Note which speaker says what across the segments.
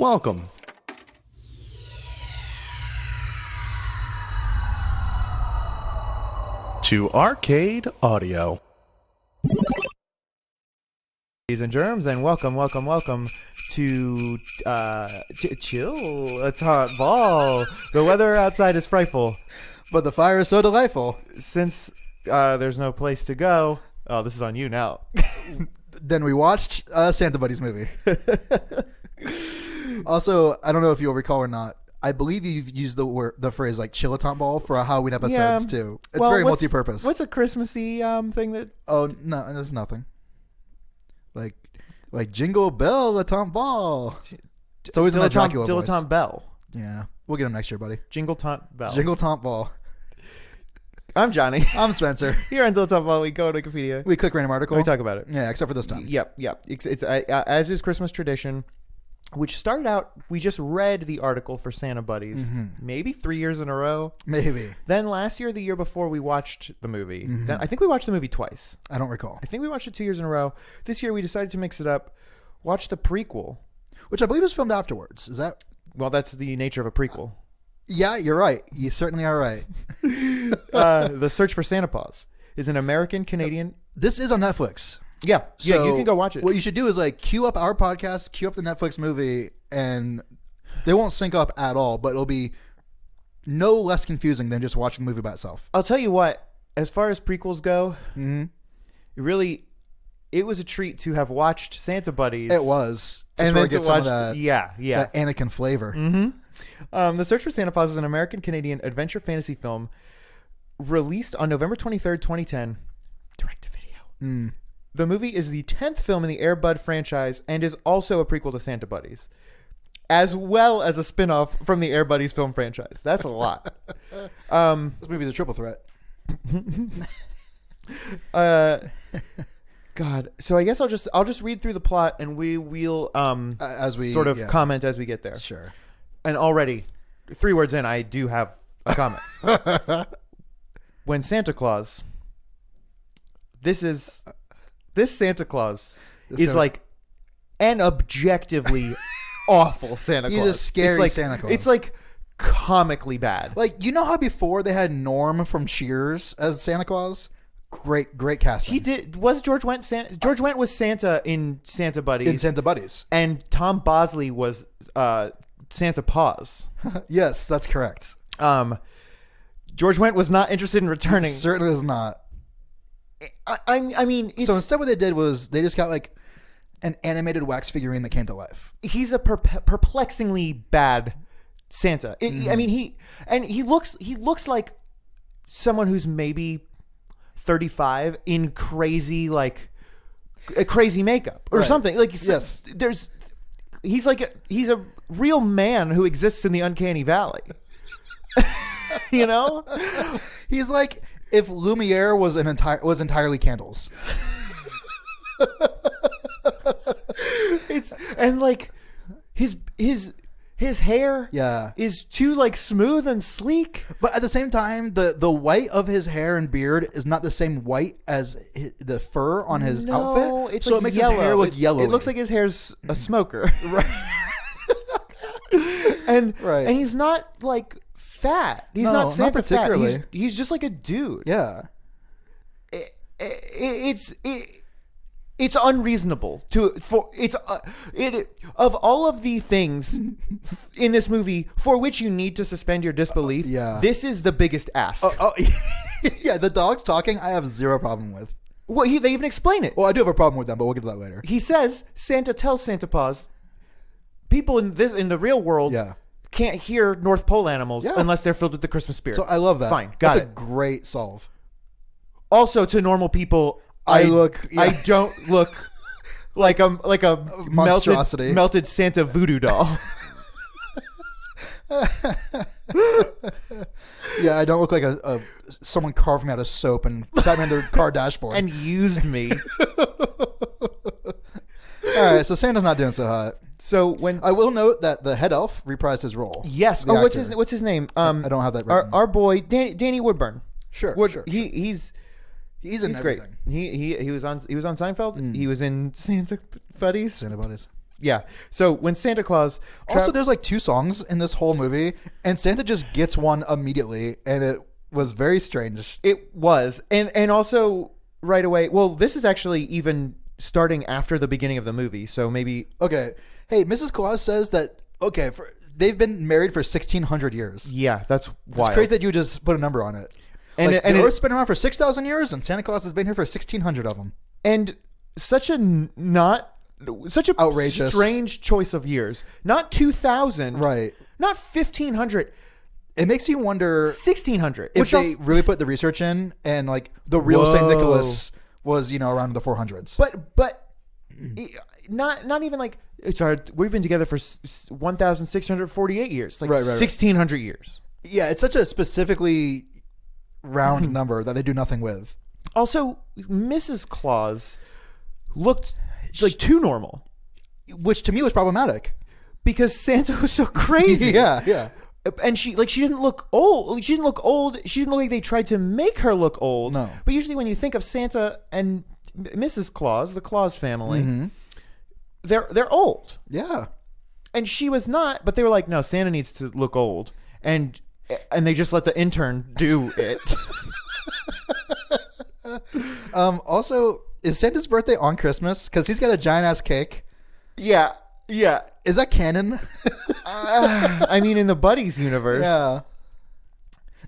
Speaker 1: Welcome to Arcade Audio.
Speaker 2: Ladies and germs, and welcome to chill. It's hot ball. The weather outside is frightful,
Speaker 3: but the fire is so delightful.
Speaker 2: Since there's no place to go. Oh, this is on you now.
Speaker 3: Then we watched Santa Buddies movie. Also, I don't know if you'll recall or not. I believe you've used the phrase like Dilettante ball for our Halloween episodes too. It's very multi-purpose.
Speaker 2: What's a Christmassy thing that?
Speaker 3: Oh no, there's nothing. Like Jingle Bell, Dilettante Ball. It's always in that Dracula voice.
Speaker 2: Dilettante Bell.
Speaker 3: Yeah, we'll get him next year, buddy.
Speaker 2: Jingletante Bell.
Speaker 3: Jingletante Ball.
Speaker 2: I'm Johnny.
Speaker 3: I'm Spencer.
Speaker 2: Here on Dilettante Ball, we go to Wikipedia.
Speaker 3: We click random article.
Speaker 2: We talk about it.
Speaker 3: Yeah, except for this time.
Speaker 2: Yep. It's as is Christmas tradition. Which started out, we just read the article for Santa Buddies, maybe 3 years in a row.
Speaker 3: Maybe.
Speaker 2: Then last year, the year before, we watched the movie. Then, I think we watched the movie twice.
Speaker 3: I don't recall.
Speaker 2: I think we watched it 2 years in a row. This year, we decided to mix it up, watch the prequel.
Speaker 3: Which I believe was filmed afterwards. Is that?
Speaker 2: Well, that's the nature of a prequel.
Speaker 3: Yeah, you're right. You certainly are right.
Speaker 2: The Search for Santa Paws is an American-Canadian...
Speaker 3: This is on Netflix.
Speaker 2: Yeah,
Speaker 3: so
Speaker 2: you can go watch it.
Speaker 3: What you should do is like queue up our podcast, queue up the Netflix movie, and they won't sync up at all, but it'll be no less confusing than just watching the movie by itself.
Speaker 2: I'll tell you what, as far as prequels go, it was a treat to have watched Santa Buddies.
Speaker 3: It was.
Speaker 2: And then to watch,
Speaker 3: some of that,
Speaker 2: that
Speaker 3: Anakin flavor.
Speaker 2: The Search for Santa Paws is an American-Canadian adventure fantasy film released on November 23rd, 2010, direct-to-video. The movie is the 10th film in the Air Bud franchise and is also a prequel to Santa Buddies, as well as a spin-off from the Air Buddies film franchise. That's a lot.
Speaker 3: This movie's a triple threat.
Speaker 2: God. So I guess I'll just read through the plot and we'll
Speaker 3: as we
Speaker 2: comment as we get there.
Speaker 3: Sure.
Speaker 2: And already 3 words in, I do have a comment. When Santa Claus, this Santa Claus is like an objectively awful Santa Claus.
Speaker 3: He's a scary Santa Claus.
Speaker 2: It's like comically bad.
Speaker 3: Like, you know how before they had Norm from Cheers as Santa Claus? Great casting.
Speaker 2: He did. Was George Wendt Santa? George Wendt was Santa in Santa Buddies.
Speaker 3: In Santa Buddies.
Speaker 2: And Tom Bosley was Santa Paws.
Speaker 3: Yes, that's correct.
Speaker 2: George Wendt was not interested in returning.
Speaker 3: He certainly was not.
Speaker 2: I mean,
Speaker 3: so instead what they did was they just got like an animated wax figurine that came to life.
Speaker 2: He's a perplexingly bad Santa. I mean, he looks like someone who's maybe 35 in crazy makeup or something. Like, yes, he's a real man who exists in the uncanny valley. You know,
Speaker 3: he's like if Lumiere was entirely candles.
Speaker 2: And like his hair is too like smooth and sleek,
Speaker 3: but at the same time the white of his hair and beard is not the same white as the fur on his outfit.
Speaker 2: So
Speaker 3: like it makes
Speaker 2: yellow.
Speaker 3: His hair look yellow.
Speaker 2: It looks like his hair's a smoker.
Speaker 3: Right.
Speaker 2: And he's not like fat. He's not Santa
Speaker 3: not particularly.
Speaker 2: Fat. He's just like a dude.
Speaker 3: Yeah.
Speaker 2: It's unreasonable of all of the things in this movie for which you need to suspend your disbelief. This is the biggest ask.
Speaker 3: Yeah, the dogs talking, I have zero problem with.
Speaker 2: Well, they even explain it.
Speaker 3: Well, I do have a problem with them, but we'll get to that later.
Speaker 2: He says Santa tells Santa Paws, people in the real world can't hear North Pole animals unless they're filled with the Christmas spirit.
Speaker 3: So I love that.
Speaker 2: Fine,
Speaker 3: That's a great solve.
Speaker 2: Also, to normal people, I don't look like a
Speaker 3: monstrosity,
Speaker 2: melted Santa voodoo doll.
Speaker 3: Yeah, I don't look like a someone carved me out of soap and sat me on their car dashboard
Speaker 2: and used me.
Speaker 3: All right, so Santa's not doing so hot.
Speaker 2: So when
Speaker 3: I will note that the head elf reprised his role.
Speaker 2: Yes. Oh, what's his name?
Speaker 3: I don't have that right.
Speaker 2: Our boy Danny Woodburn.
Speaker 3: Sure.
Speaker 2: He's
Speaker 3: in
Speaker 2: great.
Speaker 3: everything.
Speaker 2: He was on Seinfeld. He was in Santa Buddies. Yeah. So when Santa Claus
Speaker 3: Also, there's like 2 songs in this whole movie, and Santa just gets one immediately, and it was very strange.
Speaker 2: it was, and also right away. Well, this is actually even starting after the beginning of the movie. So maybe
Speaker 3: Okay. Hey, Mrs. Claus says that, they've been married for 1,600 years.
Speaker 2: yeah, that's wild.
Speaker 3: It's crazy that you just put a number on it.
Speaker 2: And
Speaker 3: the Earth's been around for 6,000 years, and Santa Claus has been here for 1,600 of them.
Speaker 2: And such a
Speaker 3: Outrageous.
Speaker 2: strange choice of years. Not 2,000.
Speaker 3: Right.
Speaker 2: Not 1,500.
Speaker 3: It makes you wonder
Speaker 2: 1,600.
Speaker 3: if they really put the research in, and like the real St. Nicholas was, around the 400s.
Speaker 2: But not even like we've been together for 1,648 years. Like
Speaker 3: Right.
Speaker 2: 1,600 years.
Speaker 3: Yeah, it's such a specifically round number that they do nothing with.
Speaker 2: Also, Mrs. Claus looked like too normal
Speaker 3: Which to me was problematic.
Speaker 2: because Santa was so crazy.
Speaker 3: Yeah.
Speaker 2: And she didn't look old. She didn't look old. She didn't look like they tried to make her look old.
Speaker 3: No.
Speaker 2: But usually when you think of Santa and Mrs. Claus, the Claus family, they're old.
Speaker 3: Yeah.
Speaker 2: And she was not, but they were like, no, Santa needs to look old. And they just let the intern do it.
Speaker 3: Also, is Santa's birthday on Christmas? Because he's got a giant ass cake.
Speaker 2: Yeah.
Speaker 3: Is that canon?
Speaker 2: I mean, in the Buddies universe.
Speaker 3: Yeah.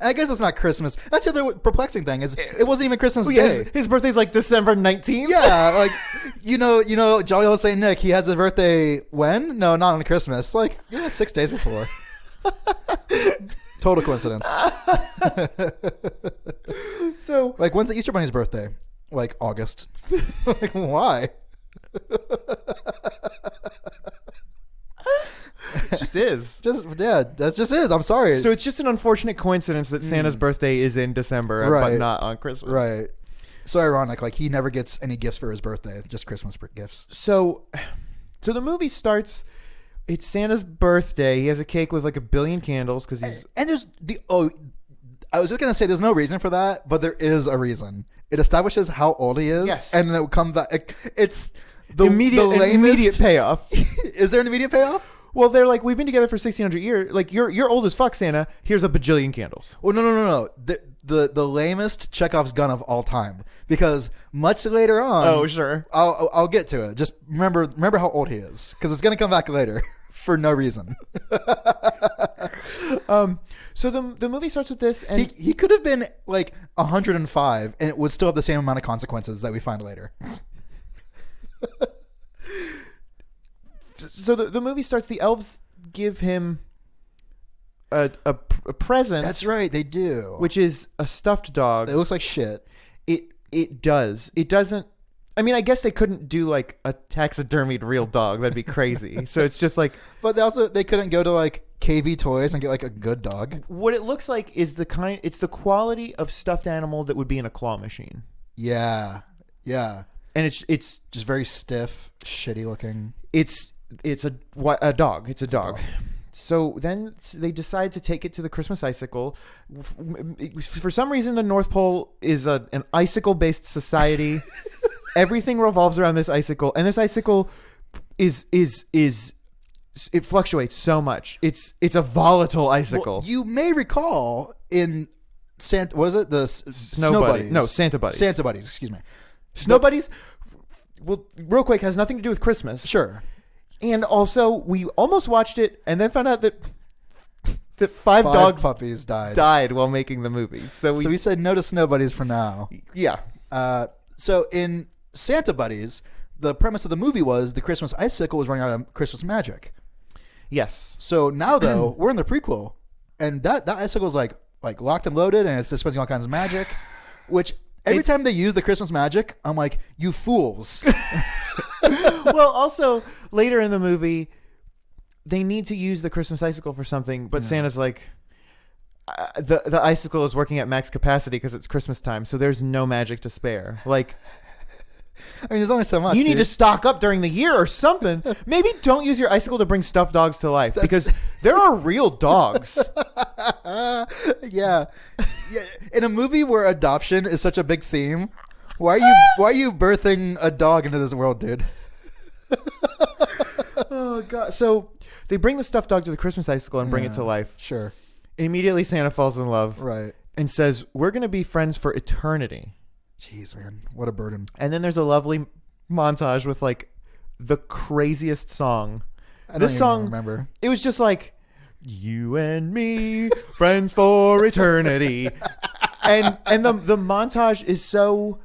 Speaker 3: I guess it's not Christmas. That's the other perplexing thing is it wasn't even Christmas
Speaker 2: Yeah,
Speaker 3: Day.
Speaker 2: his birthday's like December 19th.
Speaker 3: Yeah, like Jolly Old Saint Nick. He has his birthday when? No, not on Christmas. Like 6 days before. Total coincidence.
Speaker 2: So,
Speaker 3: Like, when's the Easter Bunny's birthday? Like August. Like, why?
Speaker 2: it just is.
Speaker 3: That just is. I'm sorry.
Speaker 2: So it's just an unfortunate coincidence that Santa's birthday is in December, but
Speaker 3: Right.
Speaker 2: not on Christmas.
Speaker 3: Right. So ironic. Like, he never gets any gifts for his birthday, just Christmas gifts.
Speaker 2: So the movie starts. It's Santa's birthday. He has a cake with like 1 billion candles because he's.
Speaker 3: And there's I was just going to say there's no reason for that, but there is a reason. It establishes how old he is.
Speaker 2: Yes.
Speaker 3: And then it will come back. It's the
Speaker 2: Immediate payoff.
Speaker 3: Is there an immediate payoff?
Speaker 2: Well, they're like, we've been together for 1,600 years. Like, you're old as fuck, Santa. Here's a bajillion candles.
Speaker 3: Well, no. The lamest Chekhov's gun of all time. Because much later on.
Speaker 2: Oh, sure.
Speaker 3: I'll get to it. Just remember how old he is, because it's going to come back later for no reason.
Speaker 2: So the movie starts with this, and
Speaker 3: He could have been like 105, and it would still have the same amount of consequences that we find later.
Speaker 2: so the movie starts. The elves give him a present.
Speaker 3: That's right, they do.
Speaker 2: Which is a stuffed dog.
Speaker 3: It looks like shit.
Speaker 2: It does. It doesn't. I mean, I guess they couldn't do like a taxidermied real dog. That'd be crazy. So it's just like.
Speaker 3: But they couldn't go to like KV Toys and get like a good dog.
Speaker 2: What it looks like is it's the quality of stuffed animal that would be in a claw machine.
Speaker 3: Yeah.
Speaker 2: And it's
Speaker 3: Just very stiff, shitty looking.
Speaker 2: it's a dog. It's a dog. So then they decide to take it to the Christmas icicle. For some reason, the North Pole is an icicle-based society. Everything revolves around this icicle, and this icicle is it fluctuates so much. It's a volatile icicle.
Speaker 3: Well, you may recall in Santa, was it the
Speaker 2: Snow Buddies? No, Santa Buddies.
Speaker 3: Santa Buddies, excuse me.
Speaker 2: Snow Buddies. Well, real quick, has nothing to do with Christmas.
Speaker 3: Sure.
Speaker 2: And also, we almost watched it and then found out that five dogs
Speaker 3: puppies
Speaker 2: died while making the movie. So
Speaker 3: we said no to Snow Buddies for now.
Speaker 2: Yeah.
Speaker 3: So in Santa Buddies, the premise of the movie was the Christmas icicle was running out of Christmas magic.
Speaker 2: Yes.
Speaker 3: So now, though, we're in the prequel, and that icicle is like locked and loaded, and it's dispensing all kinds of magic, which every time they use the Christmas magic, I'm like, you fools.
Speaker 2: Well, also later in the movie, they need to use the Christmas icicle for something, but Santa's like, the icicle is working at max capacity because it's Christmas time, so there's no magic to spare. Like,
Speaker 3: I mean, there's only so much.
Speaker 2: you need to stock up during the year or something. Maybe don't use your icicle to bring stuffed dogs to life because there are real dogs.
Speaker 3: Yeah. In a movie where adoption is such a big theme, why are you birthing a dog into this world, dude?
Speaker 2: my God. So they bring the stuffed dog to the Christmas icicle and bring it to life.
Speaker 3: Sure.
Speaker 2: Immediately Santa falls in love.
Speaker 3: Right.
Speaker 2: And says, we're going to be friends for eternity.
Speaker 3: Jeez, man. What a burden.
Speaker 2: And then there's a lovely montage with like the craziest song.
Speaker 3: I don't even remember.
Speaker 2: It was just like, you and me, friends for eternity. and the montage is so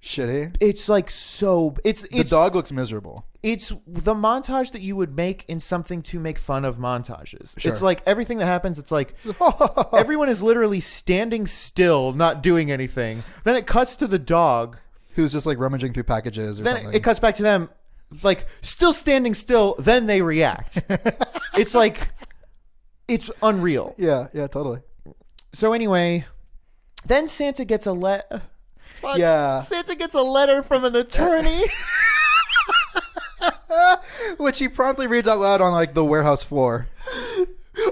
Speaker 3: shitty.
Speaker 2: It's like so the
Speaker 3: dog looks miserable.
Speaker 2: It's the montage that you would make in something to make fun of montages.
Speaker 3: Sure.
Speaker 2: It's like everything that happens, it's like everyone is literally standing still, not doing anything. Then it cuts to the dog
Speaker 3: who's just like rummaging through packages or something.
Speaker 2: Then it cuts back to them like still standing still, then they react. It's like it's unreal.
Speaker 3: Yeah, totally.
Speaker 2: So anyway, then Santa gets a letter.
Speaker 3: Yeah.
Speaker 2: Santa gets a letter from an attorney.
Speaker 3: Which he promptly reads out loud on like the warehouse floor.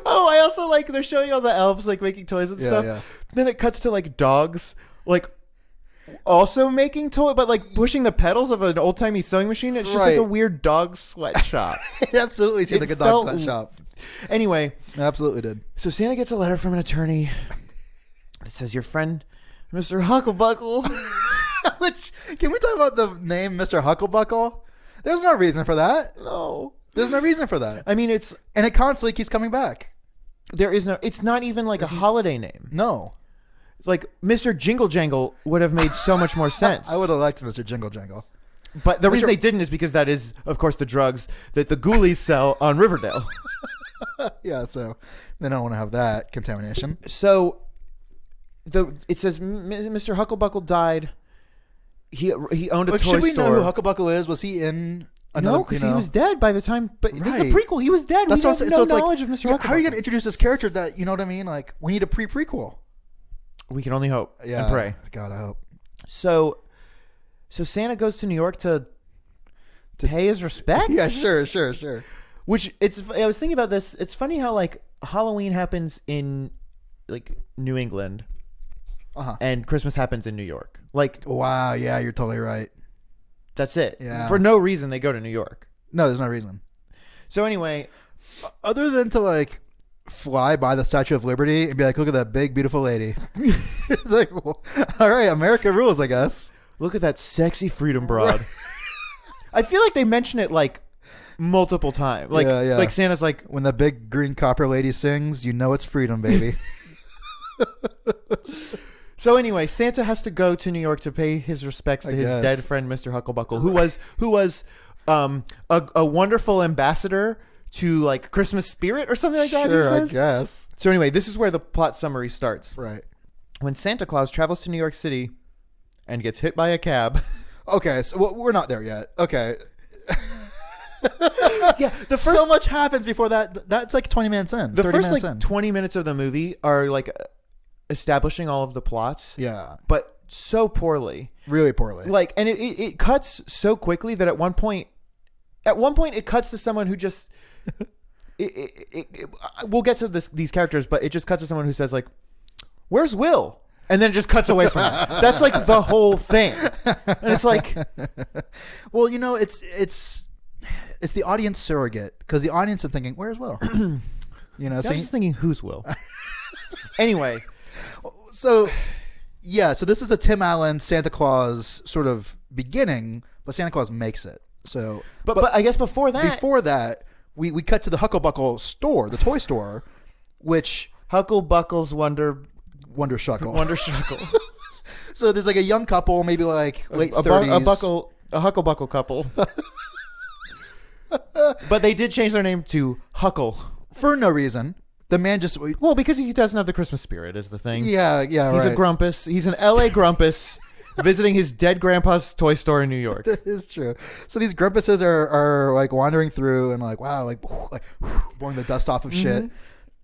Speaker 2: Oh, I also like they're showing all the elves like making toys and stuff.
Speaker 3: Yeah.
Speaker 2: Then it cuts to like dogs like also making toy, but like pushing the pedals of an old timey sewing machine. It's just like a weird dog sweatshop.
Speaker 3: It absolutely seemed like a dog sweatshop.
Speaker 2: Anyway,
Speaker 3: it absolutely did.
Speaker 2: So Santa gets a letter from an attorney. It says, "Your friend, Mr. Hucklebuckle."
Speaker 3: Which can we talk about the name Mr. Hucklebuckle? There's no reason for that.
Speaker 2: No.
Speaker 3: There's no reason for that.
Speaker 2: I mean, and
Speaker 3: it constantly keeps coming back.
Speaker 2: There is no. It's not even like a holiday name.
Speaker 3: No.
Speaker 2: Like Mr. Jingle Jangle would have made so much more sense.
Speaker 3: I would have liked Mr. Jingle Jangle.
Speaker 2: But the reason they didn't is because that is, of course, the drugs that the ghoulies sell on Riverdale.
Speaker 3: Yeah, so they don't want to have that contamination.
Speaker 2: So it says Mr. Hucklebuckle died. He owned a toy store.
Speaker 3: Should we know who Hucklebuckle is? Was he in another?
Speaker 2: No, because he was dead by the time. But this is a prequel. He was dead.
Speaker 3: That's
Speaker 2: we have no knowledge of Mr. Hucklebuckle.
Speaker 3: How are you going to introduce this character that, you know what I mean? Like, we need a prequel.
Speaker 2: We can only hope and pray.
Speaker 3: God, I hope.
Speaker 2: So Santa goes to New York to pay his respects?
Speaker 3: Yeah, sure.
Speaker 2: Which I was thinking about this. It's funny how like Halloween happens in like New England, and Christmas happens in New York. Like,
Speaker 3: wow, yeah, you're totally right.
Speaker 2: That's it.
Speaker 3: Yeah.
Speaker 2: For no reason they go to New York.
Speaker 3: No, there's no reason.
Speaker 2: So anyway,
Speaker 3: other than to like fly by the Statue of Liberty and be like, look at that big beautiful lady. It's like, well, all right, America rules, I guess.
Speaker 2: Look at that sexy freedom broad. Right. I feel like they mention it like multiple times. Like, like Santa's like,
Speaker 3: when the big green copper lady sings, you know it's freedom, baby.
Speaker 2: So anyway, Santa has to go to New York to pay his respects to his dead friend, Mr. Hucklebuckle, who was a wonderful ambassador to like Christmas spirit or something like that.
Speaker 3: Sure, I guess.
Speaker 2: So anyway, this is where the plot summary starts.
Speaker 3: Right.
Speaker 2: When Santa Claus travels to New York City and gets hit by a cab.
Speaker 3: Okay, so we're not there yet. Okay.
Speaker 2: Yeah,
Speaker 3: so much happens before that. That's like 20 minutes in.
Speaker 2: The first like 20 minutes of the movie are like establishing all of the plots.
Speaker 3: Yeah.
Speaker 2: But so poorly.
Speaker 3: Really poorly.
Speaker 2: Like, and it cuts so quickly that at one point it cuts to someone who just we'll get to these characters, but it just cuts to someone who says like, "Where's Will?" And then it just cuts away from it. That's like the whole thing. And it's like,
Speaker 3: well, you know, it's the audience surrogate, because the audience is thinking, "Where's Will?" You know,
Speaker 2: so I was just thinking, "Who's Will?" Anyway,
Speaker 3: so this is a Tim Allen Santa Claus sort of beginning, but Santa Claus makes it. So,
Speaker 2: but I guess before that,
Speaker 3: we cut to the Hucklebuckle store, the toy store, which
Speaker 2: Hucklebuckle's Wonder
Speaker 3: Shuckle. So there's like a young couple, maybe like late 30s.
Speaker 2: A Hucklebuckle couple. But they did change their name to Huckle
Speaker 3: for no reason. The man just
Speaker 2: because he doesn't have the Christmas spirit is the thing.
Speaker 3: Yeah,
Speaker 2: He's a grumpus. He's an LA grumpus visiting his dead grandpa's toy store in New York.
Speaker 3: That is true. So these grumpuses are like wandering through and like, wow, like blowing the dust off of shit.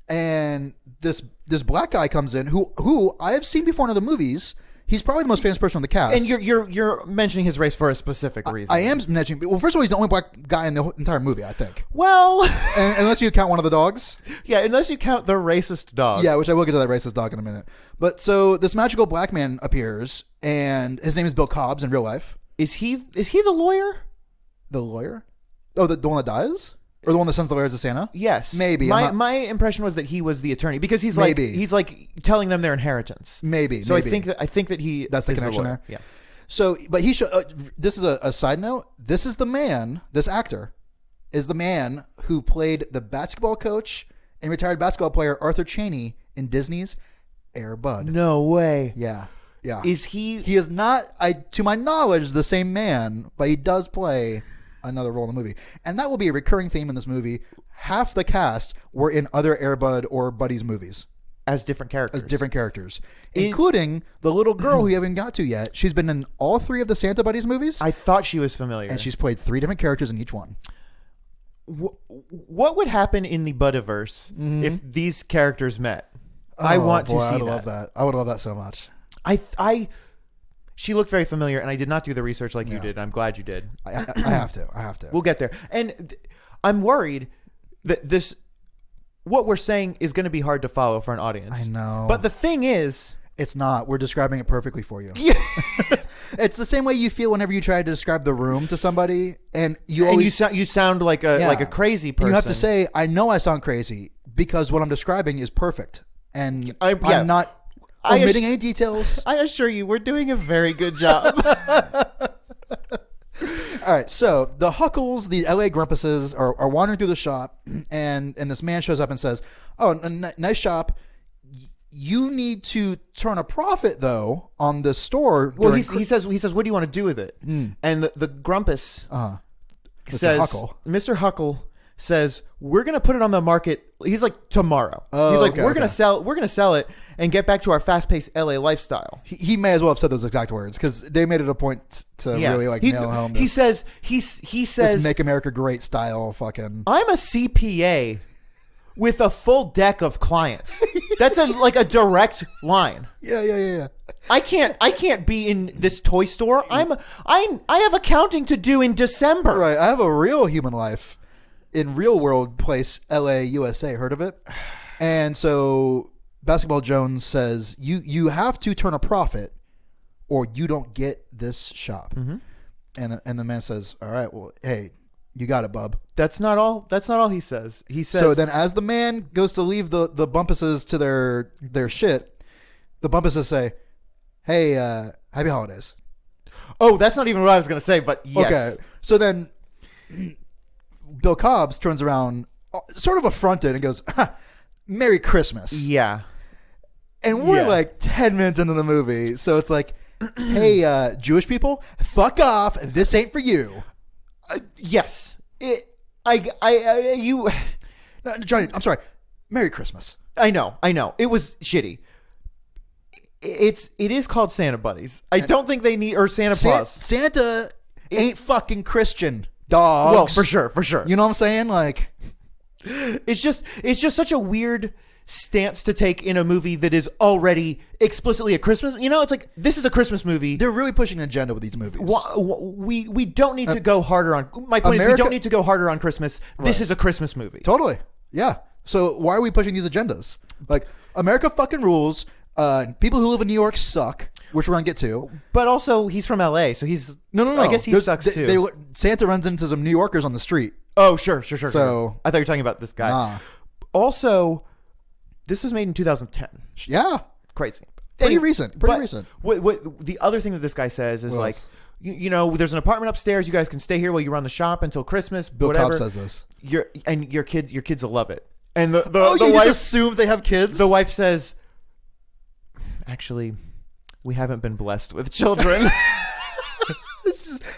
Speaker 3: And this black guy comes in who I have seen before in other movies. He's probably the most famous person on the cast.
Speaker 2: And you're mentioning his race for a specific reason.
Speaker 3: I am mentioning. Well, first of all, he's the only black guy in the entire movie, I think.
Speaker 2: Well,
Speaker 3: unless you count one of the dogs.
Speaker 2: Yeah, unless you count the racist dog.
Speaker 3: Yeah, which I will get to that racist dog in a minute. But so this magical black man appears, and his name is Bill Cobbs in real life.
Speaker 2: Is he the lawyer?
Speaker 3: The lawyer? Oh, the one that dies? Or the one that sends the letters to Santa?
Speaker 2: Yes.
Speaker 3: Maybe.
Speaker 2: My impression was that he was the attorney because he's like telling them their inheritance.
Speaker 3: Maybe.
Speaker 2: So I think that he
Speaker 3: that's the connection
Speaker 2: lawyer.
Speaker 3: there.
Speaker 2: Yeah.
Speaker 3: So, but he should. This is a side note. This is the man. This actor is the man who played the basketball coach and retired basketball player Arthur Chaney in Disney's Air Bud.
Speaker 2: No way.
Speaker 3: Yeah. Yeah.
Speaker 2: Is he?
Speaker 3: He is not, to my knowledge, the same man, but he does play another role in the movie, and that will be a recurring theme in this movie. Half the cast were in other Air Bud or Buddies movies
Speaker 2: As different characters.
Speaker 3: Including the little girl who you haven't got to yet. She's been in all 3 of the Santa Buddies movies.
Speaker 2: I thought she was familiar.
Speaker 3: And she's played 3 different characters in each one.
Speaker 2: What would happen in the Budiverse if these characters met? I want to see that.
Speaker 3: I would love that. I would love that so much.
Speaker 2: She looked very familiar, and I did not do the research like you did. I'm glad you did.
Speaker 3: I have to. I have to.
Speaker 2: We'll get there. And I'm worried that what we're saying is going to be hard to follow for an audience.
Speaker 3: I know.
Speaker 2: But the thing is...
Speaker 3: It's not. We're describing it perfectly for you. It's the same way you feel whenever you try to describe The Room to somebody, and you
Speaker 2: sound like a crazy person.
Speaker 3: You have to say, I know I sound crazy, because what I'm describing is perfect. And I'm not... omitting any details.
Speaker 2: I assure you, we're doing a very good job.
Speaker 3: All right, so the Huckles, the LA Grumpuses, are wandering through the shop, and this man shows up and says, "Oh, nice shop. You need to turn a profit though on this store."
Speaker 2: Well, he says, "What do you want to do with it?" And the Grumpus says, Mr. Huckle says, "We're gonna put it on the market." He's like, tomorrow. He's like, we're gonna sell it and get back to our fast-paced LA lifestyle.
Speaker 3: He may as well have said those exact words, because they made it a point to really nail home.
Speaker 2: He says
Speaker 3: this "Make America Great" style fucking.
Speaker 2: I'm a CPA with a full deck of clients. That's a direct line.
Speaker 3: Yeah.
Speaker 2: I can't be in this toy store. I have accounting to do in December.
Speaker 3: Right. I have a real human life in real world place, LA, USA. Heard of it? And so Basketball Jones says, you have to turn a profit or you don't get this shop. And the man says, all right, well, hey, you got it, bub.
Speaker 2: That's not all he says. He says,
Speaker 3: so then as the man goes to leave the Bumpuses to their shit, the Bumpuses say, hey, happy holidays.
Speaker 2: Oh, that's not even what I was going to say, but yes.
Speaker 3: Okay. So then Bill Cobbs turns around sort of affronted and goes, Merry Christmas.
Speaker 2: Yeah.
Speaker 3: And we're like 10 minutes into the movie. So it's like, hey, Jewish people, fuck off. This ain't for you.
Speaker 2: Yes. No,
Speaker 3: Johnny, I'm sorry. Merry Christmas.
Speaker 2: I know. It was shitty. It is called Santa Buddies. I don't think they need, or Santa Paws.
Speaker 3: Santa ain't fucking Christian, dogs.
Speaker 2: Well, for sure.
Speaker 3: You know what I'm saying? Like,
Speaker 2: it's just such a weird stance to take in a movie that is already explicitly a Christmas. You know, it's like, this is a Christmas movie.
Speaker 3: They're really pushing an agenda with these movies.
Speaker 2: We don't need to go harder on. My point is, we don't need to go harder on Christmas. This is a Christmas movie.
Speaker 3: Totally. Yeah. So why are we pushing these agendas? Like, America fucking rules. People who live in New York suck, which we're gonna get to.
Speaker 2: But also, he's from LA, so he's
Speaker 3: no.
Speaker 2: I guess he sucks too.
Speaker 3: Santa runs into some New Yorkers on the street.
Speaker 2: Oh, sure.
Speaker 3: So
Speaker 2: I thought you were talking about this guy.
Speaker 3: Nah.
Speaker 2: Also, this was made in 2010.
Speaker 3: Yeah,
Speaker 2: crazy.
Speaker 3: Pretty recent.
Speaker 2: What the other thing that this guy says is like, you know, there's an apartment upstairs. You guys can stay here while you run the shop until Christmas.
Speaker 3: Bill Cobb says this.
Speaker 2: Your kids will love it. And the
Speaker 3: you
Speaker 2: wife
Speaker 3: just assumes they have kids.
Speaker 2: The wife says, actually, we haven't been blessed with children.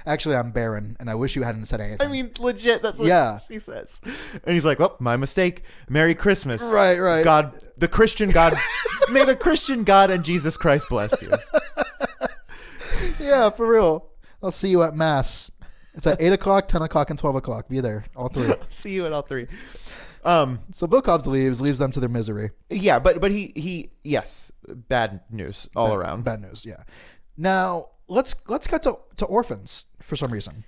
Speaker 3: Actually, I'm barren, and I wish you hadn't said anything.
Speaker 2: I mean, legit, that's what she says. And he's like, well, my mistake. Merry Christmas.
Speaker 3: Right.
Speaker 2: God, the Christian God, may the Christian God and Jesus Christ bless you.
Speaker 3: Yeah, for real. I'll see you at Mass. It's at 8 o'clock, 10 o'clock, and 12 o'clock. Be there, all three.
Speaker 2: See you at all three.
Speaker 3: So Bill Cobbs leaves them to their misery.
Speaker 2: Yeah, but he yes, bad news all around.
Speaker 3: Bad news, yeah. Now let's cut to orphans for some reason.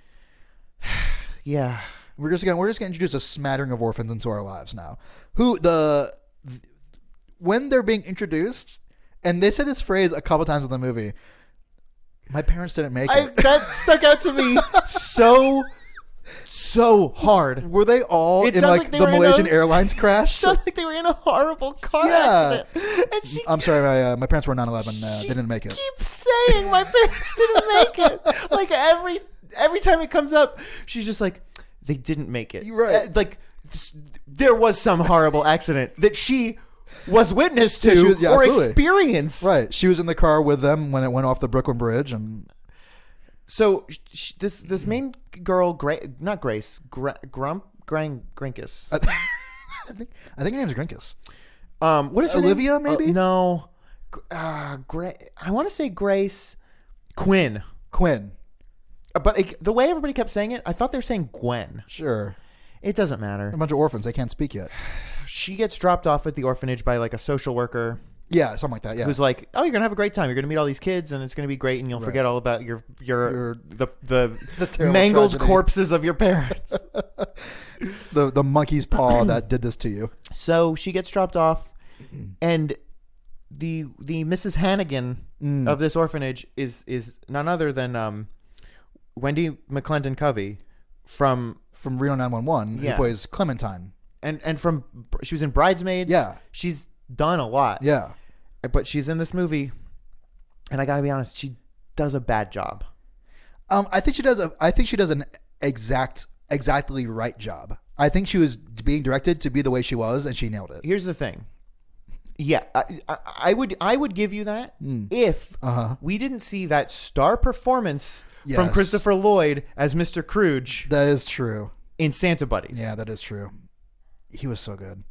Speaker 2: Yeah,
Speaker 3: we're just gonna introduce a smattering of orphans into our lives now. When they're being introduced, and they say this phrase a couple times in the movie. My parents didn't make it.
Speaker 2: That stuck out to me so hard.
Speaker 3: Were they all
Speaker 2: It
Speaker 3: in
Speaker 2: sounds
Speaker 3: like
Speaker 2: like they
Speaker 3: the
Speaker 2: were in
Speaker 3: Malaysian
Speaker 2: a-
Speaker 3: Airlines crash?
Speaker 2: Sounds like they were in a horrible car accident. And she
Speaker 3: I'm sorry, my parents were 9/11. They didn't make it.
Speaker 2: keeps saying my parents didn't make it. Like every time it comes up, she's just like, they didn't make it.
Speaker 3: You're right.
Speaker 2: Like there was some horrible accident that she was witness to or
Speaker 3: absolutely.
Speaker 2: experienced.
Speaker 3: Right. She was in the car with them when it went off the Brooklyn Bridge, and
Speaker 2: So this main girl, not Grace, Grinkus.
Speaker 3: I think her name's Grinkus.
Speaker 2: What is her
Speaker 3: Olivia,
Speaker 2: name?
Speaker 3: maybe?
Speaker 2: No. I want to say Grace Quinn. But the way everybody kept saying it, I thought they were saying Gwen.
Speaker 3: Sure.
Speaker 2: It doesn't matter.
Speaker 3: A bunch of orphans. They can't speak yet.
Speaker 2: She gets dropped off at the orphanage by like a social worker
Speaker 3: Yeah, something like that. Yeah.
Speaker 2: who's like, "Oh, you're gonna have a great time. You're gonna meet all these kids, and it's gonna be great, and you'll forget all about the
Speaker 3: terrible
Speaker 2: mangled
Speaker 3: tragedy.
Speaker 2: corpses of your parents."
Speaker 3: the monkey's paw that did this to you.
Speaker 2: So she gets dropped off, and the Mrs. Hannigan of this orphanage is none other than Wendy McClendon Covey from
Speaker 3: Reno 911,
Speaker 2: Yeah.
Speaker 3: who plays Clementine.
Speaker 2: and from she was in Bridesmaids.
Speaker 3: Yeah.
Speaker 2: She's done a lot.
Speaker 3: Yeah.
Speaker 2: But she's in this movie, and I gotta be honest, she does a bad job.
Speaker 3: I think she does an exactly right job. I think she was being directed to be the way she was, and she nailed it.
Speaker 2: Here's the thing. Yeah, I would give you that if we didn't see that star performance from
Speaker 3: Yes.
Speaker 2: Christopher Lloyd as Mr. Scrooge
Speaker 3: That is true.
Speaker 2: in Santa Buddies.
Speaker 3: Yeah, that is true. He was so good.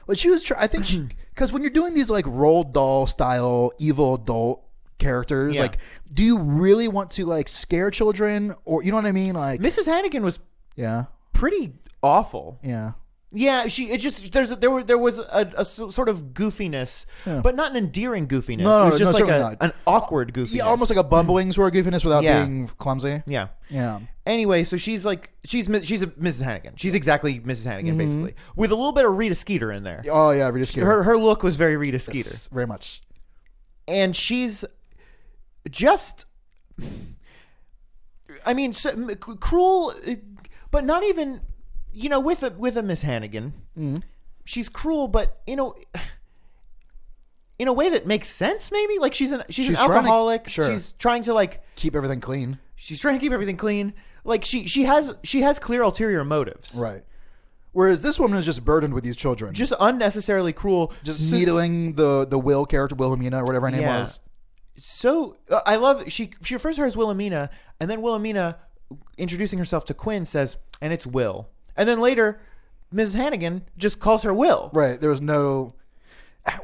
Speaker 3: But she was, I think, because when you're doing these like Roald Dahl style evil adult characters,
Speaker 2: Yeah.
Speaker 3: like, do you really want to like scare children, or you know what I mean? Like,
Speaker 2: Mrs. Hannigan was
Speaker 3: yeah,
Speaker 2: pretty awful.
Speaker 3: yeah.
Speaker 2: Yeah, there was a sort of goofiness, but not an endearing goofiness.
Speaker 3: No,
Speaker 2: it was just like
Speaker 3: certainly not.
Speaker 2: an awkward goofiness.
Speaker 3: Yeah, almost like a bumbling sort of goofiness without
Speaker 2: Yeah.
Speaker 3: being clumsy.
Speaker 2: Yeah.
Speaker 3: Yeah.
Speaker 2: Anyway, so she's a Mrs. Hannigan. She's exactly Mrs. Hannigan, basically, with a little bit of Rita Skeeter in there.
Speaker 3: Oh yeah, Rita Skeeter.
Speaker 2: Her look was very Rita Skeeter,
Speaker 3: Yes, very much.
Speaker 2: and she's just, I mean, cruel, but not even, with a Miss Hannigan. She's cruel, but in a way that makes sense. Maybe like she's an
Speaker 3: trying to-
Speaker 2: alcoholic.
Speaker 3: sure.
Speaker 2: She's trying to like
Speaker 3: Keep everything clean.
Speaker 2: she's trying to keep everything clean. Like she has clear ulterior motives.
Speaker 3: Right. Whereas this woman is just burdened with these children.
Speaker 2: Just unnecessarily cruel.
Speaker 3: Just needling the Will character, Wilhelmina, or whatever her name
Speaker 2: Yeah.
Speaker 3: was.
Speaker 2: So I love she refers to her as Wilhelmina, and then Wilhelmina, introducing herself to Quinn, says, "And it's Will." And then later, Mrs. Hannigan just calls her Will.
Speaker 3: Right. There was no.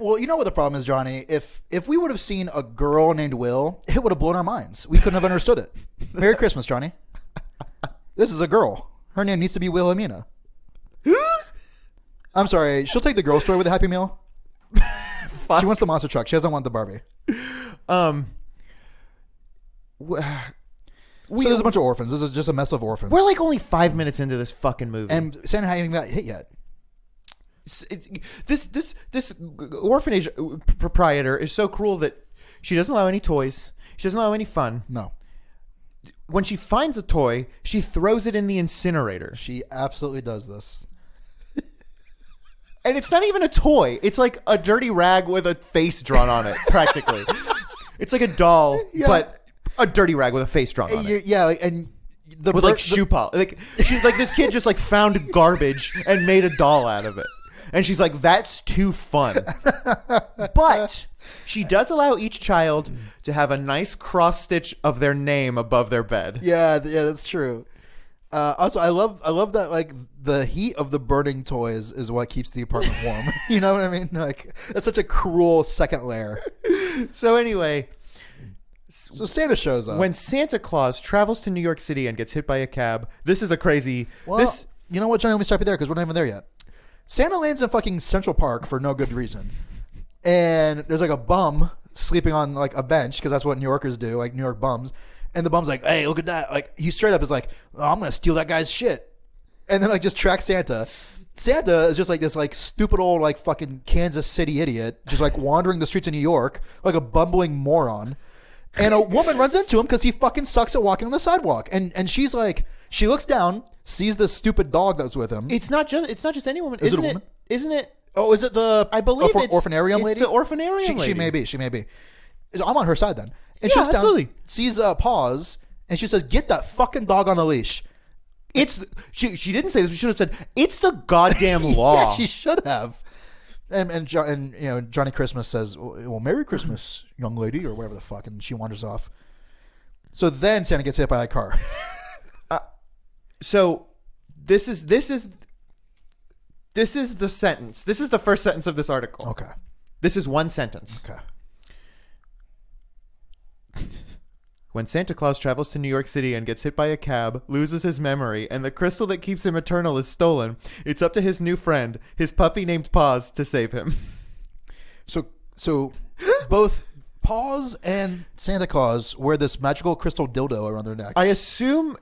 Speaker 3: Well, you know what the problem is, Johnny? If we would have seen a girl named Will, it would have blown our minds. We couldn't have understood it. Merry Christmas, Johnny. This is a girl. Her name needs to be Wilhelmina. I'm sorry. She'll take the girl story with a Happy Meal. She wants the monster truck. She doesn't want the Barbie. So there's a bunch of orphans. This is just a mess of orphans.
Speaker 2: We're like only 5 minutes into this fucking movie.
Speaker 3: And Santa hasn't even got hit yet.
Speaker 2: This orphanage proprietor is so cruel that she doesn't allow any toys. She doesn't allow any fun.
Speaker 3: No.
Speaker 2: When she finds a toy, she throws it in the incinerator.
Speaker 3: She absolutely does this.
Speaker 2: And it's not even a toy. It's like a dirty rag with a face drawn on it, practically. It's like a doll, but a dirty rag with a face drawn on it.
Speaker 3: Yeah, and
Speaker 2: With like shoe polish. Like this kid just like found garbage and made a doll out of it. And she's like, that's too fun. But she does allow each child to have a nice cross stitch of their name above their bed.
Speaker 3: Yeah, that's true. Also, I love that like the heat of the burning toys is what keeps the apartment warm. You know what I mean? Like that's such a cruel second layer.
Speaker 2: So anyway,
Speaker 3: So Santa shows up.
Speaker 2: when Santa Claus travels to New York City and gets hit by a cab, this is a crazy.
Speaker 3: Well, you know what, Johnny? Let me stop you there because we're not even there yet. Santa lands in fucking Central Park for no good reason, and there's like a bum sleeping on like a bench because that's what New Yorkers do, like New York bums. And the bum's like, "Hey, look at that!" Like he straight up is like, "Oh, I'm gonna steal that guy's shit," and then like just tracks Santa. Santa is just like this like stupid old like fucking Kansas City idiot, just like wandering the streets of New York like a bumbling moron. And a woman runs into him because he fucking sucks at walking on the sidewalk. And she's like, she looks down, sees this stupid dog that was with him.
Speaker 2: It's not just any woman.
Speaker 3: Is it
Speaker 2: Isn't
Speaker 3: a woman?
Speaker 2: Isn't it?
Speaker 3: Oh, is it the
Speaker 2: I believe it's
Speaker 3: orphanarium lady?
Speaker 2: It's the orphanarium lady.
Speaker 3: She may be. She may be. I'm on her side then. And
Speaker 2: Yeah,
Speaker 3: she looks down,
Speaker 2: absolutely.
Speaker 3: sees Paws, and she says, "Get that fucking dog on a leash."
Speaker 2: She didn't say this. She should have said it's the goddamn law.
Speaker 3: Yeah, she should have. And Johnny Christmas says, "Well, Merry Christmas, young lady," or whatever the fuck, and she wanders off. So then Santa gets hit by a car.
Speaker 2: So this is the sentence. This is the first sentence of this article.
Speaker 3: Okay.
Speaker 2: This is one sentence.
Speaker 3: Okay.
Speaker 2: When Santa Claus travels to New York City and gets hit by a cab, loses his memory, and the crystal that keeps him eternal is stolen, it's up to his new friend, his puppy named Paws, to save him.
Speaker 3: So both Paws and Santa Claus wear this magical crystal dildo around their necks.
Speaker 2: I assume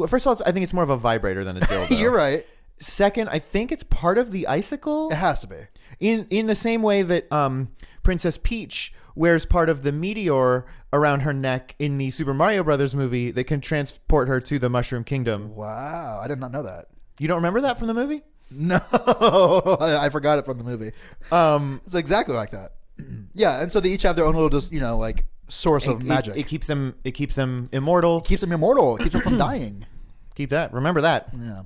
Speaker 2: first of all, I think it's more of a vibrator than a dildo.
Speaker 3: You're right.
Speaker 2: Second, I think it's part of the icicle.
Speaker 3: It has to be.
Speaker 2: In the same way that Princess Peach wears part of the meteor around her neck in the Super Mario Brothers movie that can transport her to the Mushroom Kingdom.
Speaker 3: Wow, I did not know that.
Speaker 2: You don't remember that from the movie?
Speaker 3: No, I forgot it from the movie. It's exactly like that. Yeah, and so they each have their own little, just like source of magic.
Speaker 2: It keeps them immortal.
Speaker 3: It keeps them immortal. It keeps them from dying.
Speaker 2: Keep that. Remember that.
Speaker 3: Yeah.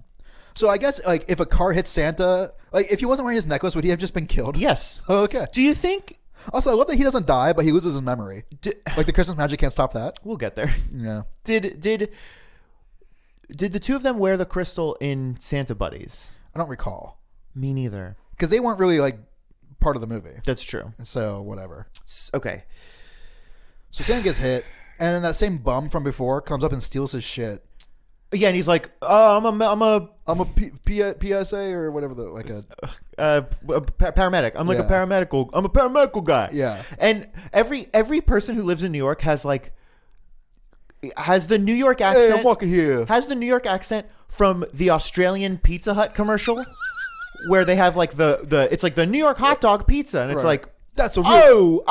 Speaker 3: So I guess if a car hits Santa, if he wasn't wearing his necklace, would he have just been killed?
Speaker 2: Yes.
Speaker 3: Oh, okay.
Speaker 2: Do you think?
Speaker 3: Also, I love that he doesn't die, but he loses his memory. The Christmas magic can't stop that.
Speaker 2: We'll get there.
Speaker 3: Yeah.
Speaker 2: Did the two of them wear the crystal in Santa Buddies?
Speaker 3: I don't recall.
Speaker 2: Me neither.
Speaker 3: Because they weren't really part of the movie.
Speaker 2: That's true.
Speaker 3: So whatever.
Speaker 2: Okay.
Speaker 3: So Santa gets hit, and then that same bum from before comes up and steals his shit.
Speaker 2: Yeah, and he's like, I'm a
Speaker 3: PSA or whatever
Speaker 2: paramedic. I'm like
Speaker 3: Yeah.
Speaker 2: I'm a paramedical guy.
Speaker 3: Yeah.
Speaker 2: And every person who lives in New York has the New York accent.
Speaker 3: Hey, I'm walking here.
Speaker 2: Has the New York accent from the Australian Pizza Hut commercial, where they have it's like the New York hot dog pizza, and it's
Speaker 3: Right.
Speaker 2: like,
Speaker 3: That's a real.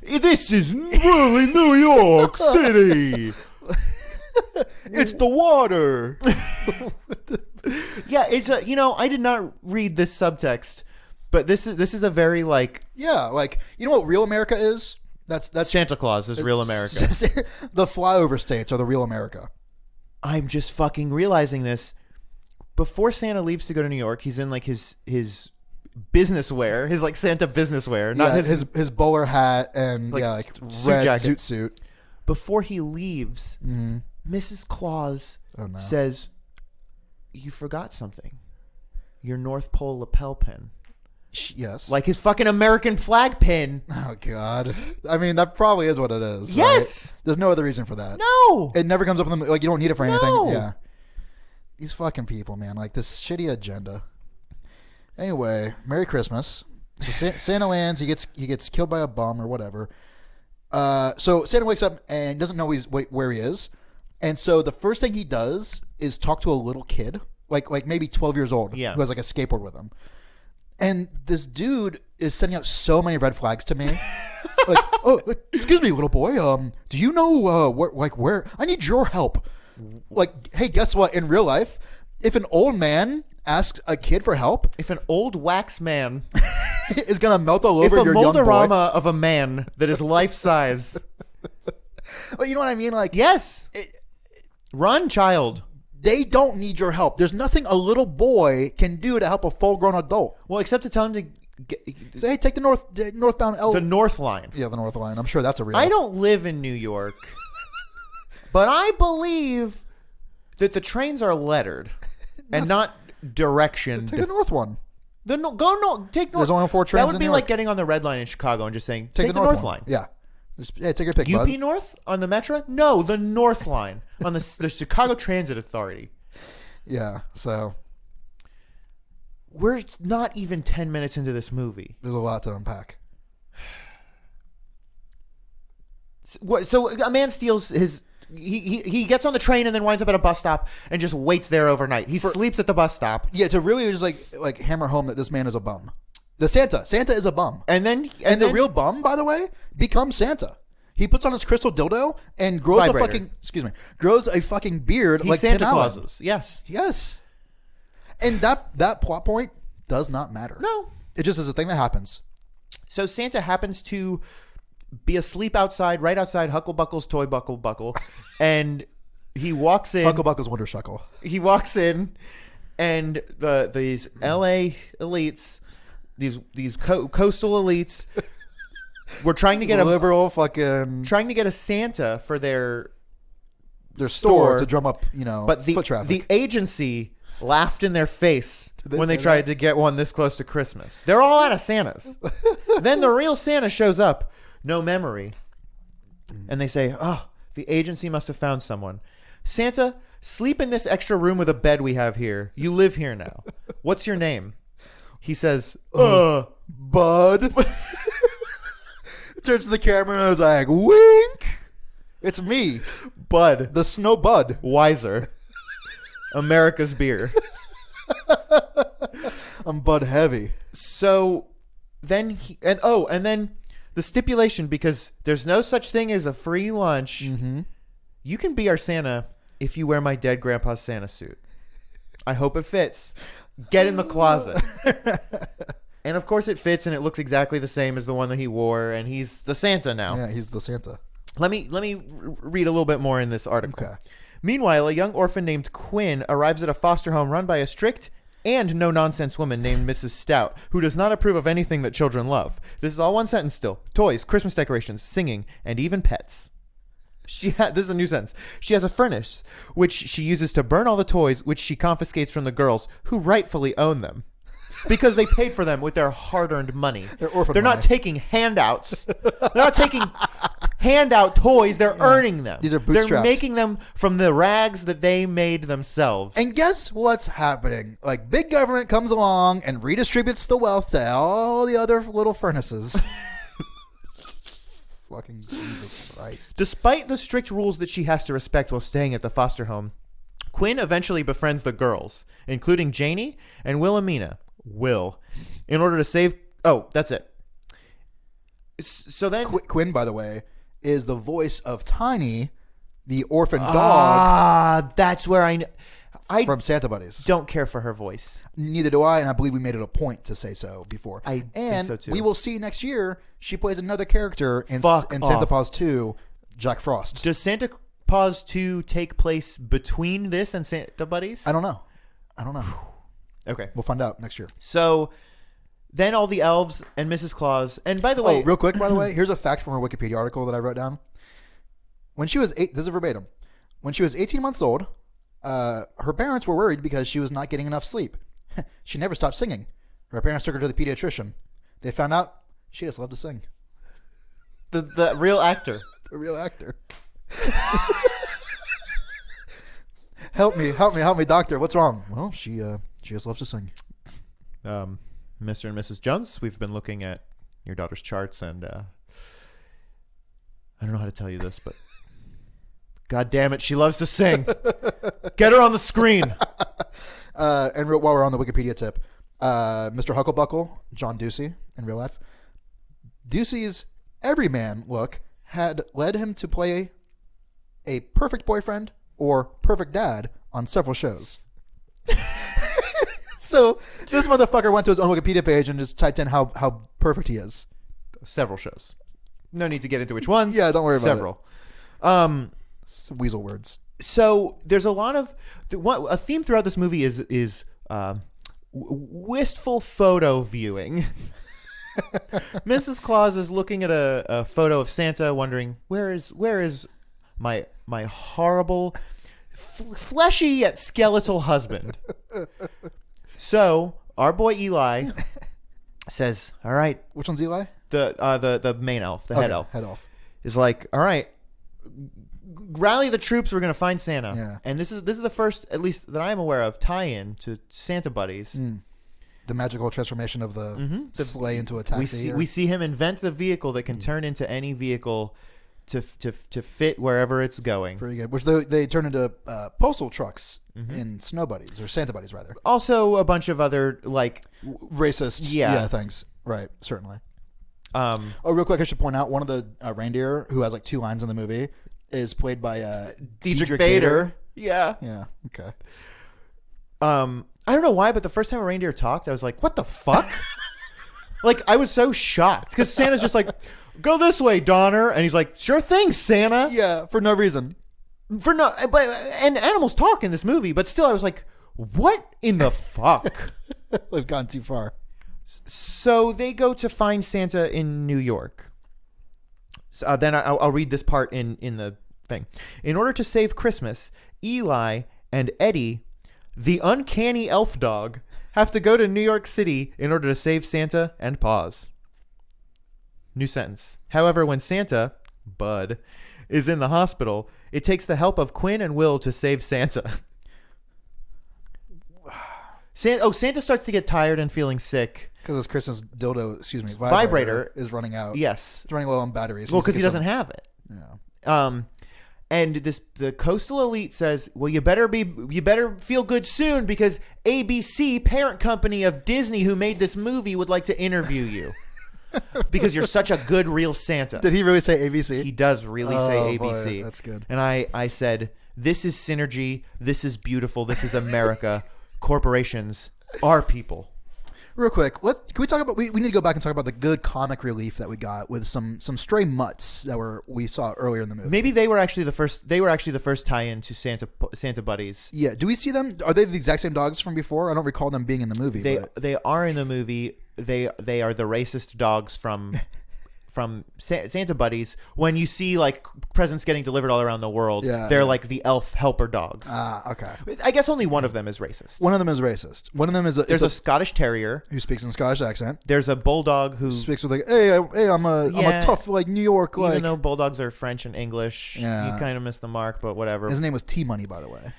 Speaker 2: this is really New York City.
Speaker 3: It's the water.
Speaker 2: Yeah, it's I did not read this subtext, but this is a very
Speaker 3: Yeah, you know what real America is? That's
Speaker 2: Santa Claus is real America.
Speaker 3: The flyover states are the real America.
Speaker 2: I'm just fucking realizing this. Before Santa leaves to go to New York, he's in his business wear, his Santa business wear, not
Speaker 3: his bowler hat and
Speaker 2: suit
Speaker 3: red
Speaker 2: jacket.
Speaker 3: suit.
Speaker 2: Before he leaves, Mrs. Claus says, "You forgot something. Your North Pole lapel pin."
Speaker 3: Yes.
Speaker 2: Like his fucking American flag pin.
Speaker 3: Oh, God. I mean, that probably is what it is.
Speaker 2: Yes.
Speaker 3: Right? There's no other reason for that.
Speaker 2: No.
Speaker 3: It never comes up in the... you don't need it for anything.
Speaker 2: No.
Speaker 3: Yeah. These fucking people, man. This shitty agenda. Anyway, Merry Christmas. So Santa lands. He gets killed by a bum or whatever. So Santa wakes up and doesn't know where he is. And so the first thing he does is talk to a little kid, like maybe 12 years old, who has a skateboard with him. And this dude is sending out so many red flags to me. Excuse me, little boy. Do you know where? I need your help. Hey, guess what? In real life, if an old man asks a kid for help,
Speaker 2: if an old wax man
Speaker 3: is gonna melt all over your young boy.
Speaker 2: If a Moldorama of a man that is life size.
Speaker 3: Well, you know what I mean?
Speaker 2: Yes. Run, child.
Speaker 3: They don't need your help. There's nothing a little boy can do to help a full-grown adult.
Speaker 2: Well, except to tell him to
Speaker 3: say, hey, take the northbound
Speaker 2: the North Line.
Speaker 3: Yeah, the North Line. I'm sure that's a real.
Speaker 2: I don't live in New York, but I believe that the trains are lettered and not directioned.
Speaker 3: Take the North one.
Speaker 2: Take North.
Speaker 3: There's only 4 trains.
Speaker 2: That would be like getting on the Red Line in Chicago and just saying, take the North Line.
Speaker 3: Yeah. Take your pick,
Speaker 2: UP
Speaker 3: bud.
Speaker 2: North on the Metro? No, the North Line on the Chicago Transit Authority.
Speaker 3: Yeah, so
Speaker 2: we're not even 10 minutes into this movie.
Speaker 3: There's a lot to unpack.
Speaker 2: So a man steals his... He gets on the train and then winds up at a bus stop and just waits there overnight. He sleeps at the bus stop.
Speaker 3: Yeah, to really just like hammer home that this man is a bum. Santa is a bum.
Speaker 2: And then
Speaker 3: the real bum, by the way, becomes Santa. He puts on his crystal dildo and grows
Speaker 2: Vibrator.
Speaker 3: grows a fucking beard
Speaker 2: He's
Speaker 3: like
Speaker 2: Santa
Speaker 3: Tim Allen.
Speaker 2: Clauses. Yes.
Speaker 3: Yes. And that plot point does not matter.
Speaker 2: No.
Speaker 3: It just is a thing that happens.
Speaker 2: So Santa happens to be asleep outside, right outside Hucklebuckle's toy buckle, and he walks in.
Speaker 3: Hucklebuckle's Wonder Shuckle.
Speaker 2: He walks in, and these LA elites, these coastal elites, were trying to get trying to get a Santa for their
Speaker 3: store to drum up,
Speaker 2: but
Speaker 3: foot traffic.
Speaker 2: The agency laughed in their face when they
Speaker 3: say
Speaker 2: tried to get one this close to Christmas. They're all out of Santas. Then the real Santa shows up, no memory, and they say, "Oh, the agency must have found someone. Santa, sleep in this extra room with a bed we have here. You live here now. What's your name?" He says,
Speaker 3: Bud. Turns to the camera and is like, wink. It's me,
Speaker 2: Bud.
Speaker 3: the Snow Bud.
Speaker 2: Wiser. America's beer.
Speaker 3: I'm Bud Heavy.
Speaker 2: So then and then the stipulation, because there's no such thing as a free lunch.
Speaker 3: Mm-hmm.
Speaker 2: You can be our Santa if you wear my dead grandpa's Santa suit. I hope it fits. Get in the closet. And of course it fits, and it looks exactly the same as the one that he wore, and he's the Santa now.
Speaker 3: Yeah, he's the Santa.
Speaker 2: Let me read a little bit more in this article.
Speaker 3: Okay.
Speaker 2: Meanwhile, a young orphan named Quinn arrives at a foster home run by a strict and no-nonsense woman named Mrs. Stout, who does not approve of anything that children love. This is all one sentence still. Toys, Christmas decorations, singing, and even pets. This is a new sentence. She has a furnace, which she uses to burn all the toys, which she confiscates from the girls, who rightfully own them. Because they paid for them with their hard-earned money. They're not taking handouts. They're not taking handout toys. They're earning them.
Speaker 3: These are bootstrapped.
Speaker 2: They're making them from the rags that they made themselves.
Speaker 3: And guess what's happening? Like, big government comes along and redistributes the wealth to all the other little furnaces. Fucking Jesus Christ.
Speaker 2: Despite the strict rules that she has to respect while staying at the foster home, Quinn eventually befriends the girls, including Janie and Wilhelmina. In order to save... Oh, that's it. So then...
Speaker 3: Quinn, by the way, is the voice of Tiny, the orphan dog.
Speaker 2: That's where I
Speaker 3: from Santa Buddies.
Speaker 2: Don't care for her voice.
Speaker 3: Neither do I, and I believe we made it a point to say so before.
Speaker 2: I think so too.
Speaker 3: We will see next year she plays another character in
Speaker 2: Fuck
Speaker 3: Santa
Speaker 2: off.
Speaker 3: Paws 2, Jack Frost.
Speaker 2: Does Santa Paws 2 take place between this and Santa Buddies?
Speaker 3: I don't know.
Speaker 2: Okay.
Speaker 3: We'll find out next year.
Speaker 2: So then all the elves and Mrs. Claus, and by the way...
Speaker 3: Oh, real quick, by the way, here's a fact from her Wikipedia article that I wrote down. When she was this is verbatim. When she was 18 months old, her parents were worried because she was not getting enough sleep. She never stopped singing. Her parents took her to the pediatrician. They found out she just loved to sing.
Speaker 2: The real actor.
Speaker 3: The real actor. Help me, doctor. What's wrong? Well, she just loves to sing.
Speaker 2: Mr. and Mrs. Jones, we've been looking at your daughter's charts, and I don't know how to tell you this, but God damn it, she loves to sing. Get her on the screen.
Speaker 3: And while we're on the Wikipedia tip, Mr. Hucklebuckle, John Ducey, in real life, Ducey's everyman look had led him to play a perfect boyfriend or perfect dad on several shows. So this motherfucker went to his own Wikipedia page and just typed in how perfect he is.
Speaker 2: Several shows. No need to get into which ones.
Speaker 3: Yeah, don't worry about
Speaker 2: Several.
Speaker 3: Some weasel words.
Speaker 2: So there's a lot of a theme throughout this movie is wistful photo viewing. Mrs. Claus is looking at a photo of Santa, wondering where is my horrible, fleshy yet skeletal husband. So our boy Eli says, "All right."
Speaker 3: Which one's Eli?
Speaker 2: The main elf, head elf.
Speaker 3: Head elf
Speaker 2: is like, "All right, rally the troops. We're gonna find Santa."
Speaker 3: Yeah.
Speaker 2: And this is the first, at least that I am aware of, tie-in to Santa Buddies.
Speaker 3: The magical transformation of the sleigh into a taxi.
Speaker 2: We see him invent the vehicle that can turn into any vehicle to fit wherever it's going.
Speaker 3: Pretty good. Which they turn into postal trucks in Snow Buddies, or Santa Buddies rather.
Speaker 2: Also a bunch of other like
Speaker 3: racist things. Right, certainly. Real quick, I should point out one of the reindeer who has like 2 lines in the movie is played by
Speaker 2: Diedrich Bader. Yeah.
Speaker 3: Yeah. Okay.
Speaker 2: I don't know why, but the first time a reindeer talked, I was like, what the fuck? Like, I was so shocked because Santa's just like, go this way, Donner. And he's like, sure thing, Santa.
Speaker 3: Yeah, for no reason.
Speaker 2: And animals talk in this movie, but still I was like, what in the fuck?
Speaker 3: We've gone too far.
Speaker 2: So they go to find Santa in New York. So, then I'll read this part in the thing. In order to save Christmas, Eli and Eddie, the uncanny elf dog, have to go to New York City in order to save Santa and Paws. New sentence. However, when Santa, Bud, is in the hospital, it takes the help of Quinn and Will to save Santa. Santa starts to get tired and feeling sick.
Speaker 3: Because his Christmas vibrator is running out.
Speaker 2: Yes.
Speaker 3: It's running low on batteries.
Speaker 2: Well, because he doesn't have it.
Speaker 3: Yeah.
Speaker 2: And the coastal elite says, well, you better feel good soon because ABC, parent company of Disney who made this movie, would like to interview you. Because you're such a good real Santa.
Speaker 3: Did he really say ABC?
Speaker 2: He does really say ABC.
Speaker 3: Boy, that's good.
Speaker 2: And I said, this is synergy. This is beautiful. This is America. Corporations are people.
Speaker 3: Real quick, can we talk about? We need to go back and talk about the good comic relief that we got with some stray mutts that we saw earlier in the movie.
Speaker 2: Maybe they were actually the first. They were actually the first tie-in to Santa buddies.
Speaker 3: Yeah. Do we see them? Are they the exact same dogs from before? I don't recall them being in the movie.
Speaker 2: They are in the movie. They are the racist dogs from Santa buddies. When you see like presents getting delivered all around the world, they're like the elf helper dogs.
Speaker 3: Ah, okay.
Speaker 2: I guess only one of them is racist.
Speaker 3: One of them is racist. One of them is
Speaker 2: there's a Scottish Terrier
Speaker 3: who speaks in a Scottish accent.
Speaker 2: There's a bulldog who
Speaker 3: speaks with like, hey, I'm a tough like New York like.
Speaker 2: Even though bulldogs are French and English, you kind of miss the mark, but whatever.
Speaker 3: His name was T-Money, by the way.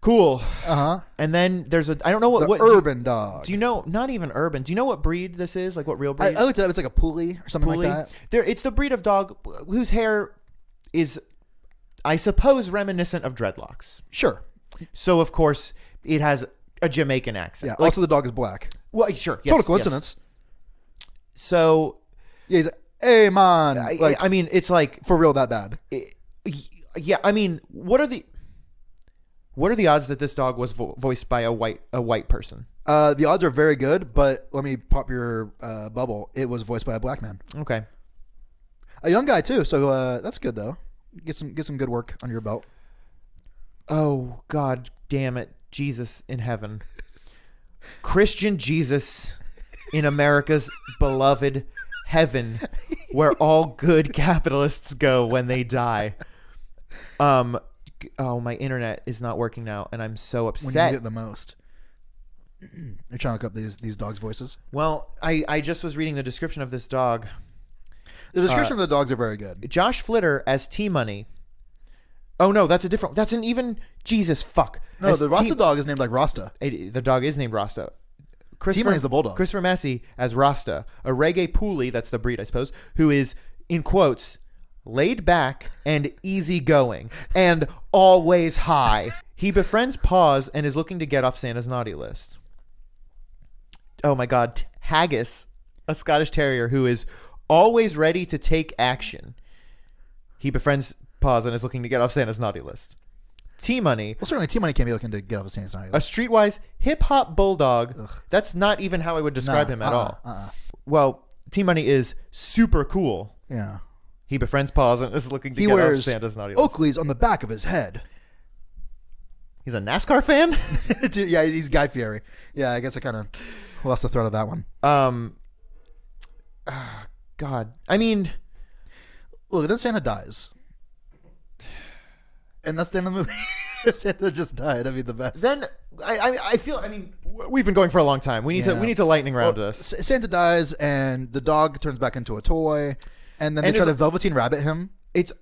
Speaker 2: Cool. And then there's I don't know what
Speaker 3: urban dog.
Speaker 2: Do you know? Not even urban. Do you know what breed this is? Like what real breed?
Speaker 3: I looked it up. It's like a Puli or something like that.
Speaker 2: It's the breed of dog whose hair is, I suppose, reminiscent of dreadlocks.
Speaker 3: Sure.
Speaker 2: So of course it has a Jamaican accent.
Speaker 3: Yeah. Also, the dog is black.
Speaker 2: Well, sure. Yes,
Speaker 3: total coincidence.
Speaker 2: Yes. So.
Speaker 3: Yeah. He's like, hey man.
Speaker 2: I mean, it's like
Speaker 3: for real that bad.
Speaker 2: Yeah. I mean, what are the odds that this dog was voiced by a white person?
Speaker 3: The odds are very good, but let me pop your bubble. It was voiced by a black man.
Speaker 2: Okay.
Speaker 3: A young guy too, so that's good though. Get some good work under your belt.
Speaker 2: Oh God damn it, Jesus in heaven. Christian Jesus in America's beloved heaven where all good capitalists go when they die. Oh, my internet is not working now, and I'm so upset.
Speaker 3: When you need it the most. You're trying to look up these dogs' voices?
Speaker 2: Well, I just was reading the description of this dog.
Speaker 3: The description of the dogs are very good.
Speaker 2: Josh Flitter as T-Money. Oh, no, that's an even... Jesus, fuck.
Speaker 3: No, as the Rasta dog is named like Rasta.
Speaker 2: The dog is named Rasta.
Speaker 3: T-Money's the bulldog.
Speaker 2: Christopher Massey as Rasta, a reggae Puli, that's the breed, I suppose, who is, in quotes... laid back and easygoing and always high. He befriends Paws and is looking to get off Santa's naughty list. Oh my God. Haggis, a Scottish Terrier who is always ready to take action. He befriends Paws and is looking to get off Santa's naughty list. T-Money.
Speaker 3: Well, certainly T-Money can't be looking to get off Santa's naughty list.
Speaker 2: A streetwise hip-hop bulldog. Ugh. That's not even how I would describe him at all. Well, T-Money is super cool.
Speaker 3: Yeah.
Speaker 2: He befriends Paws and is looking to get off Santa's naughty list.
Speaker 3: Oakleys on the back of his head.
Speaker 2: He's a NASCAR fan?
Speaker 3: Yeah, he's Guy Fieri. Yeah, I guess I kind of lost the thread of that one.
Speaker 2: God. I mean...
Speaker 3: Look, then Santa dies. And that's the end of the movie. Santa just died. I mean, the best.
Speaker 2: Then, I feel... I mean, we've been going for a long time. We need to lightning round this.
Speaker 3: Santa dies, and the dog turns back into a toy. And then they try to Velveteen Rabbit him. It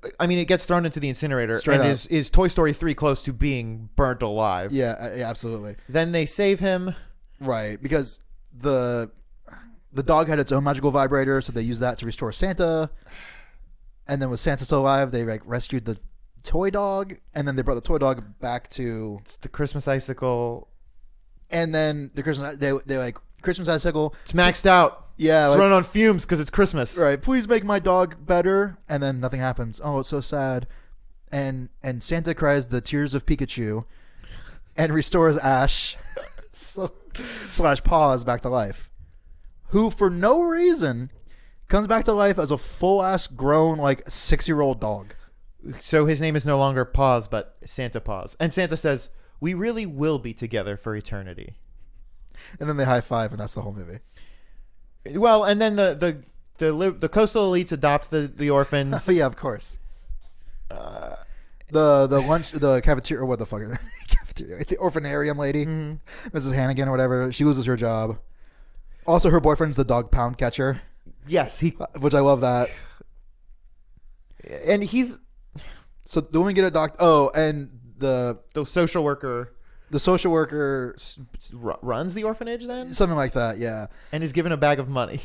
Speaker 2: gets thrown into the incinerator.
Speaker 3: Straight
Speaker 2: and
Speaker 3: up.
Speaker 2: Is Toy Story 3 close to being burnt alive?
Speaker 3: Yeah, absolutely.
Speaker 2: Then they save him.
Speaker 3: Right, because the dog had its own magical vibrator, so they used that to restore Santa. And then with Santa still alive, they rescued the toy dog, and then they brought the toy dog back to
Speaker 2: the Christmas icicle.
Speaker 3: And then the Christmas Christmas icicle.
Speaker 2: It's maxed out.
Speaker 3: Yeah,
Speaker 2: It's
Speaker 3: like,
Speaker 2: running on fumes because it's Christmas.
Speaker 3: right. Please make my dog better, and then nothing happens. Oh, it's so sad. And Santa cries the tears of Pikachu, and restores Ash / Paws back to life, who for no reason comes back to life as a full-ass grown, like, 6-year-old dog.
Speaker 2: So his name is no longer Paws, but Santa Paws. And Santa says, "We really will be together for eternity."
Speaker 3: And then they high five, and that's the whole movie.
Speaker 2: Well, and then the coastal elites adopt the orphans.
Speaker 3: Oh, yeah, of course. The lunch, the cafeteria, or what the fuck? Cafeteria, the orphanarium lady, Mrs. Hannigan or whatever. She loses her job. Also, her boyfriend's the dog pound catcher.
Speaker 2: Yes,
Speaker 3: Which I love that.
Speaker 2: And he's
Speaker 3: So the woman get a doctor. Oh, and the
Speaker 2: social worker.
Speaker 3: The social worker
Speaker 2: Runs the orphanage then?
Speaker 3: Something like that, yeah.
Speaker 2: And is given a bag of money.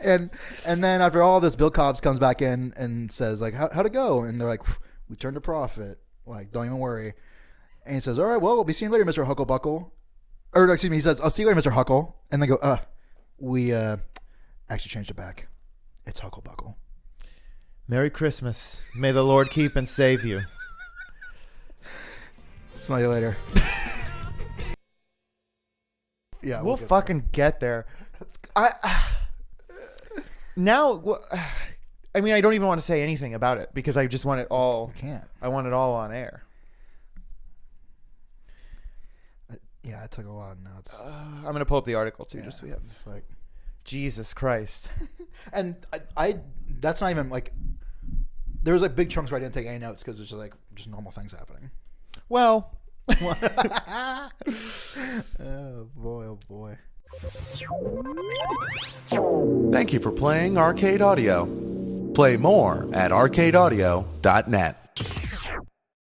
Speaker 3: and then after all this, Bill Cobbs comes back in and says, like, how'd it go? And they're like, we turned a profit. Like, don't even worry. And he says, all right, well, we'll be seeing you later, Mr. Hucklebuckle. Or, no, excuse me, he says, I'll see you later, Mr. Huckle. And they go, we actually changed it back. It's Hucklebuckle.
Speaker 2: Merry Christmas. May the Lord keep and save you.
Speaker 3: Smell you later. Yeah,
Speaker 2: we'll fucking get there. Now, I mean, I don't even want to say anything about it because I just want it all.
Speaker 3: You can't.
Speaker 2: I want it all on air.
Speaker 3: Yeah, I took a lot of notes.
Speaker 2: I'm gonna pull up the article too, just so we have.
Speaker 3: Just like,
Speaker 2: Jesus Christ.
Speaker 3: And I that's not even like. There was like big chunks where I didn't take any notes because there's just normal things happening.
Speaker 2: Well.
Speaker 3: Oh boy, oh boy.
Speaker 1: Thank you for playing Arcade Audio. Play more at arcadeaudio.net.